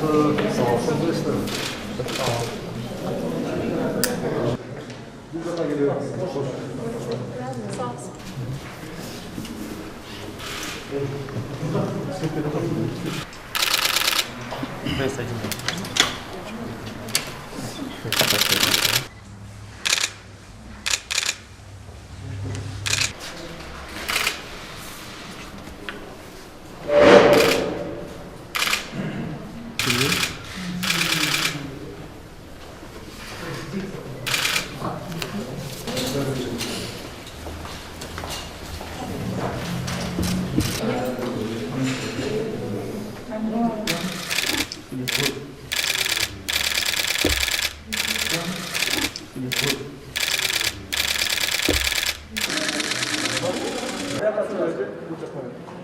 Sağ olsun da isterim. Sağ olun. Bir defa geliyorum. Sağ olsun. Mesajım. Ne kadar önce?